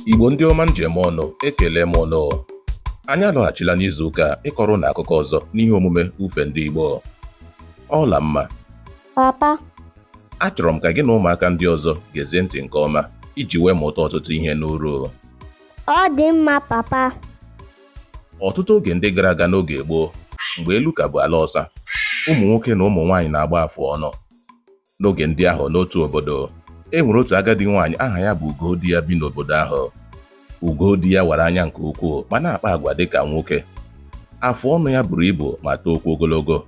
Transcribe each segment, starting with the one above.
Igbo ndị ọma njem ọnụ ekele m ọnụ. Anyị alọghachila n'izu ụka ịkọrọ na akụkọ ọzọ n'ihe omume ufe ndị Igbo. Ọla mma. Papa. Achọrọ m ka gị na ụmụaka ndị ọzọ gezie ntị nke ọma iji wee mụta ọtụtụ ihe n'uru. Ọ dị mma, papa. Ọtụtụ oge ndị gara aga n'oge gboo, mgbe elu ka bụ ala ọsa, ụmụ nwoke na ụmụ nwaanyị na-agba Afụọnụ. N'oge ndị ahụ n'otu obodo, e nwere otu agadi nwaanyị aha ya bụ Ugodi ya bi n'obodo ahụ. Ugodi ya wara anya nke ukwuu ma na-akpa agwa dịka nwoke. Afụọnụ ya buru ibu ma tookwa ogologo.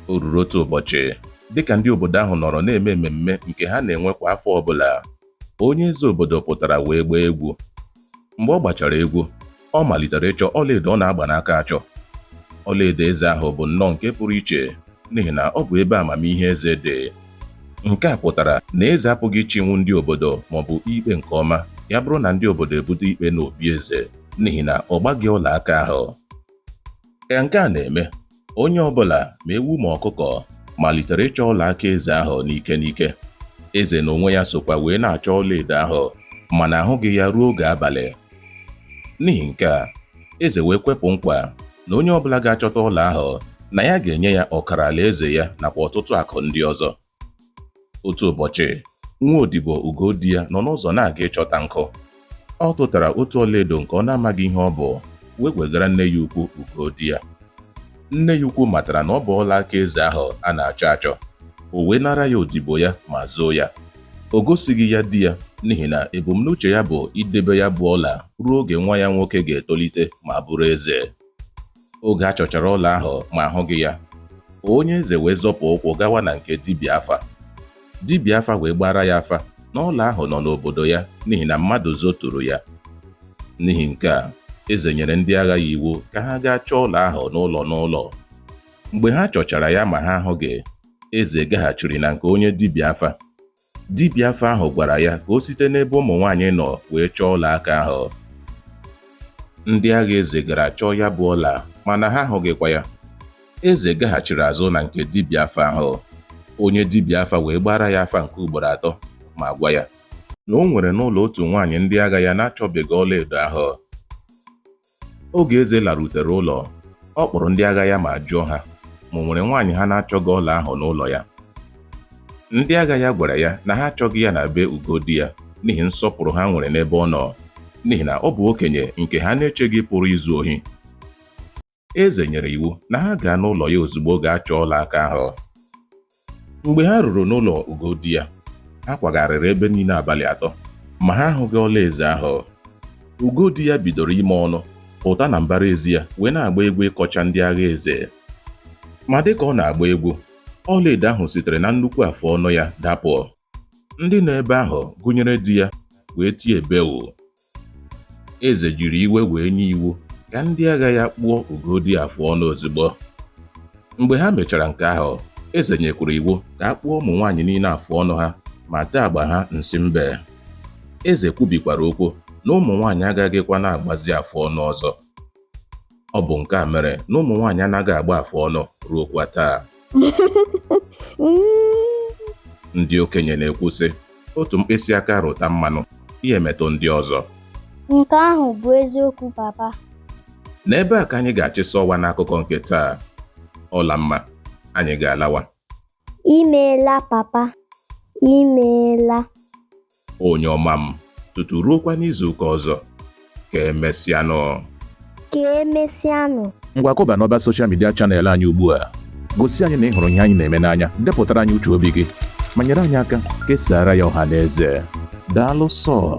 O ruru otu ụbọchị, dịka ndị obodo ahụ nọrọ na-eme mmemme nke ha na-enwe kwa afọ ọbụla, onye eze obodo pụtara wee gbaa egwu. Mgbe ọ gbachara egwu, ọ malitere ịchọ ọlaedo ọ na-agba n'aka achọ. Ọlaedo eze ahụ bụ nnọọ nke pụrụ iche n'ihi na ọ bụ ebe amamihe eze dị. Nke a pụtara na eze apụghị ịchịnwu ndị obodo maọbụ ikpe nke ọma ya bụrụ na ndị obodo ebute ikpe n'obi eze n'ihi na ọ gbaghị ọla aka ahụ. Ka nke a na-eme, onye ọbụla ma ewu ma ọkụkọ malitere ịchọ ọla aka eze ahụ n'ike n'ike. Eze na onwe ya sokwa wee na-achọ ọlaedo ahụ mana ahụghị ya ruo oge abalị. N'ihi nke a, eze wee kwepụ nkwa na onye ọbụla ga-achọta ọla ahụ na ya ga-enye ya ọkara alaeze ya nakwa ọtụtụ akụ ndị ọzọ. Otu ụbọchị, nwa odibo Ugodi ya nọ n'ụzọ na-aga ịchọta nkụ. Ọ tụtara otu ọlaedo nke ọ na-amaghị ihe ọ bụ wee wegara nne ya ukwu Ugodi ya. Nne ya ukwu matara na ọ bụ ọla aka eze ahụ a na-achọ achọ. O wee nara ya odibo ya ma zoo ya. O gosighị ya di ya n'ihi na ebumnuche ya bụ idebe ya bụ ọla ruo oge nwa ya nwoke ga-etolite ma bụrụ eze. Oge a chọchara ọla ahụ ma ahụghị ya, onye eze wee zọpụ ụkwụ gawa na nke dibịa afa. Dibịa afa wee gbara ya afa na ọla ahụ nọ n'obodo ya n'ihi na mmadụ zoturu ya. N'ihi nke a, eze nyere ndị agha ya iwu ka ha gaa chọọ ọla ahụ n'ụlọ n'ụlọ. Mgbe ha chọchara ya ma ha ahụghị, eze gaghachiri na nke onye dibịa afa. Dibịa afa ahụ gwara ya ka o site n'ebe ụmụ nwaanyị nọ wee chọọ ọla aka ahụ. Ndị agha eze gara chọọ ya bụ ọla mana ha ahụghịkwa ya. Eze gaghachiri azụ na nke dibịa afa ahụ. Onye dibịa afa wee gbara ya afa nke ugboro atọ ma gwa ya na o nwere n'ụlọ otu nwaanyị ndị agha ya na-achọbeghị ọlaedo ahụ. Oge eze larutere ụlọ, ọ kpọrọ ndị agha ya ma jụọ ha ma o nwere nwaanyị ha na-achọghị ọla ahụ n'ụlọ ya. Ndị agha ya gwara ya na ha achọghị ya na be Ugodi ya n'ihi nsọpụrụ ha nwere n'ebe ọ nọ, n'ihi na ọ bụ okenye nke ha na-echeghị pụrụ izu ohi. Eze nyere iwu na ha gaa n'ụlọ ya ozugbo ga-achọ ọla aka ahụ. Mgbe ha ruru n'ụlọ Ugodi ya, ha kwagharịrị ebe niile abalị atọ ma ha ahụghị ọla eze ahụ. Ugodi ya bidoro ime ọnụ pụta na mbara ezi ya wee na-agba egwu ịkọcha ndị agha eze. Ma dịka ọ na-agba egwu, ọlaedo ahụ sitere na nnukwu afụọnụ ya dapụ. Ndị nọ ebe ahụ gụnyere di ya wee tie beu. Eze jiri iwe wee nye iwu ka ndị agha ya kpụọ Ugodi afụọnụ ozugbo. Mgbe ha mechara nke ahụ, eze nyekwuru iwu ka a kpụọ ụmụ nwaanyị niile afụọnụ ha ma tee agba ha nsị mbe. Eze kwubikwara okwu na ụmụ nwaanyị agaghịkwa na-agbazi afụọnụ ọzọ. Ọ bụ nke a mere na ụmụ nwaanyị anaghị agba afụọnụ ruo kwa taa. Ndị okenye na-ekwu sị, otu mkpịsị aka rụta mmanụ, ihe metụ ndị ọzọ. Nke ahụ bụ eziokwu, papa. N'ebe a ka anyị ga-achịsa ọwa n'akụkọ nke taa. Ọla mma, anyị ga-alawa. Imeela, papa. Imeela. Onye ọma m, tutu ruokwa n'izu ụka ọzọ. Ka emesịanụ. Ka emesịanụ. Ngwa kọba n'ọba soshal midia chanel anyị ugbu a. Gosi anyị na ị hụrụ ihe anyị na-eme n'anya, depụtara anyị uche obi gị ma nyere anyị aka kesara ya ọha na eze. Daalụ sọ.